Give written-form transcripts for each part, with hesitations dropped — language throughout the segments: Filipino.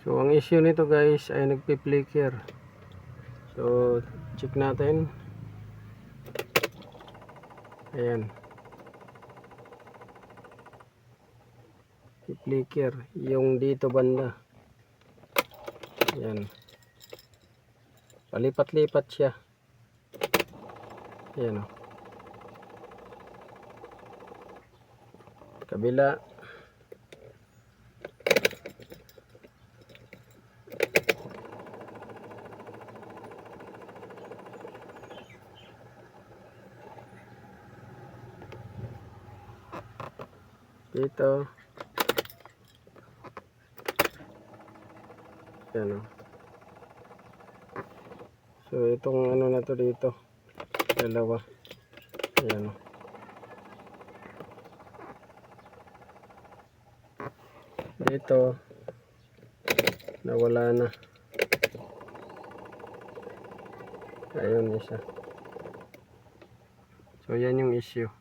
So ang issue nito guys ay nagpi-flicker. So check natin. Ayan. Flicker yung dito banda. Ayan. Palipat-lipat siya. Ayan o. Kabila. Dito. Ayan o. So itong ano na to dito. Dalawa. Ayan o. Dito. Nawala na. Ayun isa. So yan yung issue.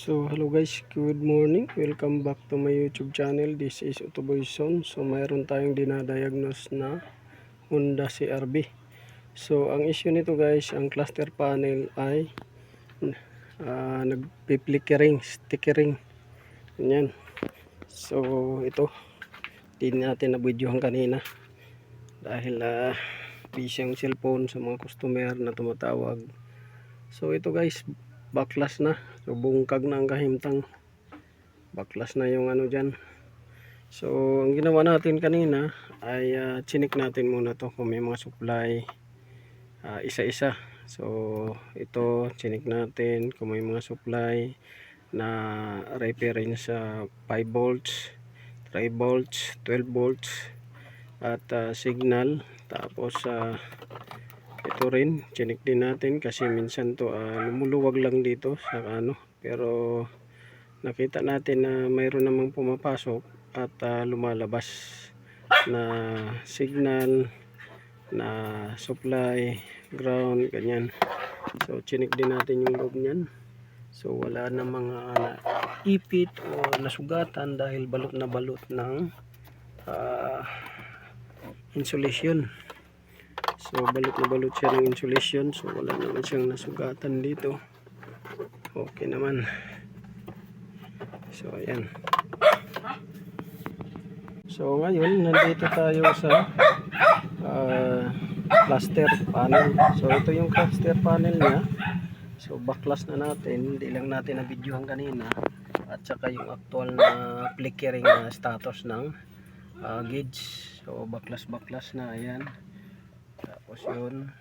So hello guys, good morning. Welcome back to my YouTube channel. This is Utoboy Son. So mayroon tayong dinadiagnose na Honda CR-V. So ang issue nito guys, ang cluster panel ay nagpi-flickering, stickering. Ganyan. So ito, hindi natin na-videohan kanina dahil busy ang cellphone sa mga customer na tumatawag. So ito guys, baklas na. So bungkag na ang kahimtang. Baklas na yung ano dyan. So ang ginawa natin kanina ay chinik natin muna to kung may mga supply isa-isa. So ito chinik natin kung may mga supply na reference sa 5 volts, 3 volts, 12 volts at signal. Tapos ito rin chinik din natin kasi minsan to lumuluwag lang dito sa ano, pero nakita natin na mayroon namang pumapasok at lumalabas na signal, na supply, ground, ganyan. So chinik din natin yung loob niyan. So wala na mga ipit o nasugatan dahil balot na balot ng insulation. So balot na balot siya ng insulation. So wala naman siyang nasugatan dito. Okay naman. So ayan. So ngayon nandito tayo sa cluster panel. So ito yung cluster panel niya. So baklas na natin, hindi lang natin na-videohan kanina, at saka yung actual na flickering status ng gauge. So baklas na, ayan. Tapos yun.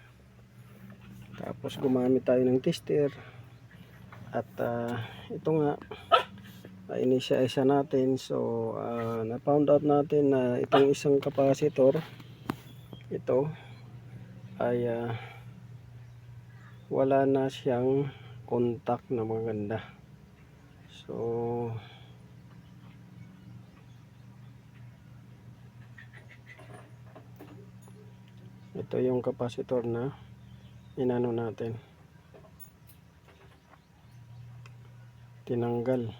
Tapos gumamit tayo ng tester. At ito nga, inisa-isa natin. So na-found out natin na itong isang capacitor, ito ay wala na siyang contact na maganda. So ito yung capacitor na inano natin, tinanggal.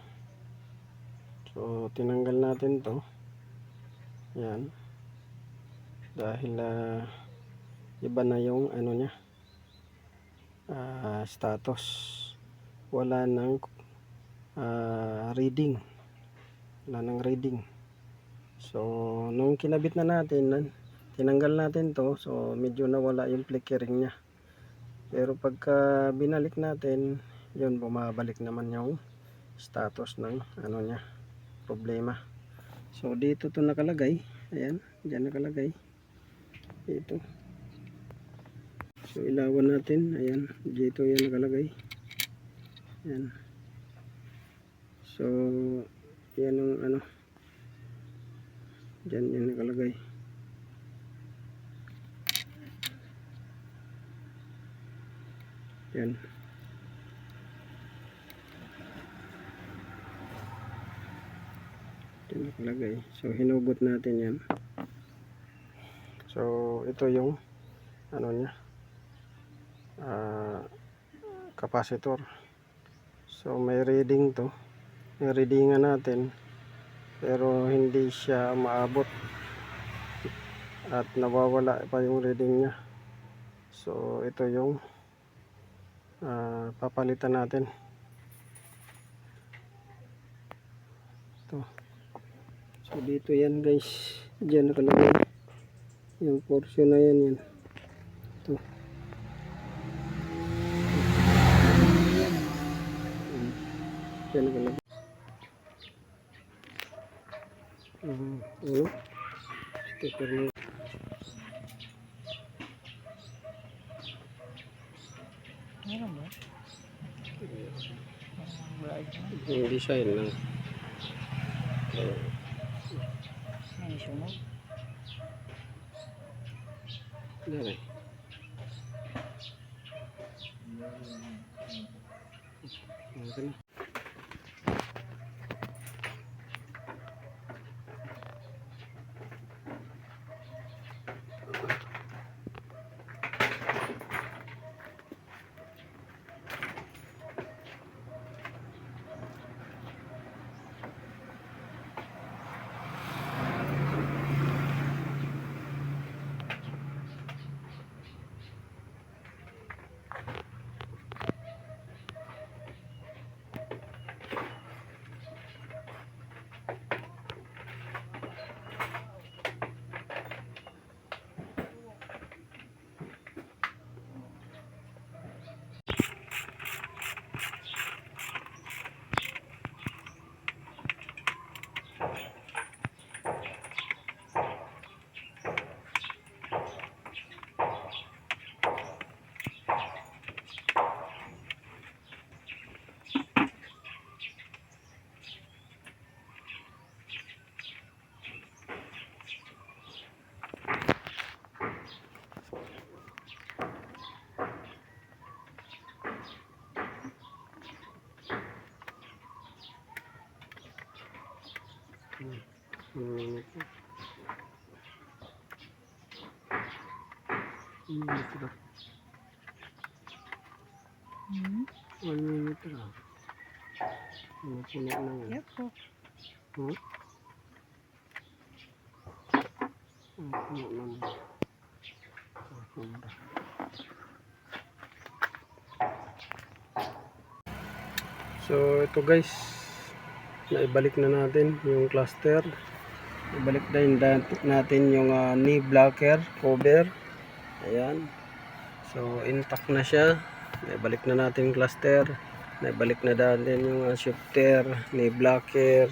So tinanggal natin to, yan, dahil iba na yung ano niya, status, wala nang reading, So nung kinabit na natin, tinanggal natin to, so medyo nawala yung flickering niya. Pero pagka binalik natin, yun, bumabalik naman yung status ng ano niya, problema. So dito to nakalagay, ayan, dyan nakalagay dito. So ilawan natin, ayan, dito yan nakalagay, ayan. So yan yung ano, dyan yan nakalagay. Yan. Yan nakalagay. So hinugot natin yan. So ito yung ano niya, capacitor. So may reading to. May readingan natin pero hindi siya maabot at nawawala pa yung reading niya. So ito yung papalitan natin. Ito. So dito yan guys, dyan nakalagay yung portion na yan. Ito. Dyan nakalagay. Ano? Sticker mo. Meron ba? Yung design lang. May sunog. Dali. Okay na. Ito. 1 minute lang. Puno na yan. Yep po. Puno na yan. So ito guys, naibalik na natin yung cluster. Ibalik din natin yung knee blocker cover. Ayan. So intact na siya. Naibalik na natin yung cluster. Naibalik na natin yung shifter, knee blocker.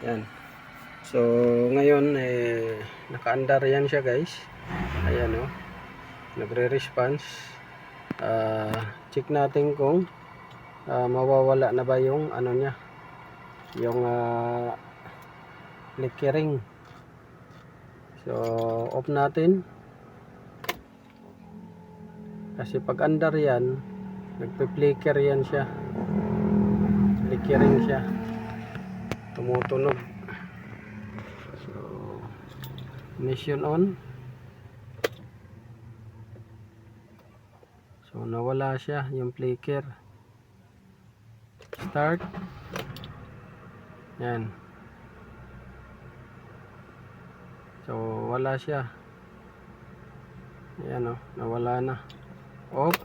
Ayan. So ngayon naka-andar yan siya guys. Ayan o. Nagre-response. Check natin kung mawawala na ba yung ano niya, yung flickering. So off natin kasi pag andar yan nagpe-flicker yan siya, flickering siya, tumutunog. So ignition on. So nawala siya yung flicker. Start. Yan. So wala siya. Ayan o, nawala na. Off.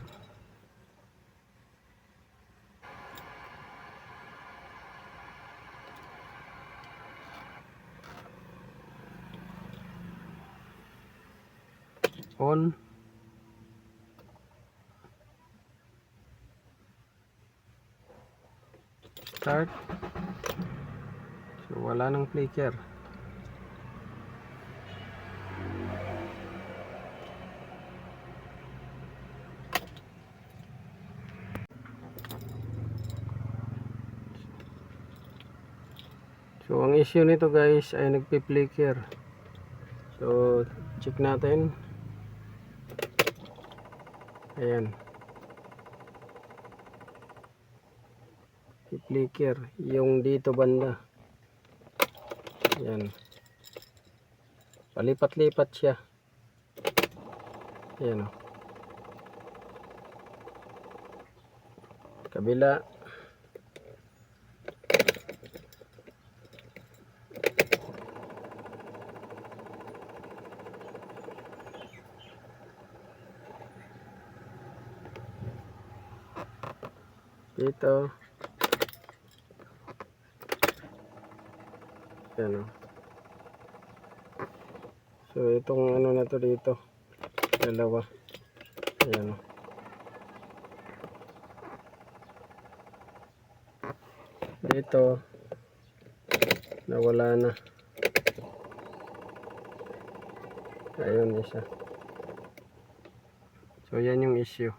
On. Start. So wala nang flicker. So ang issue nito guys ay nagpi-flicker. So check natin. Ayan. Flicker yung dito banda. Ayan. Palipat-lipat siya. Ayan o. Kabila. Dito. Yan o. So itong ano na to dito. Dalawa. Ayan o. Dito. Nawala na. Ayun isa. So yan yung issue.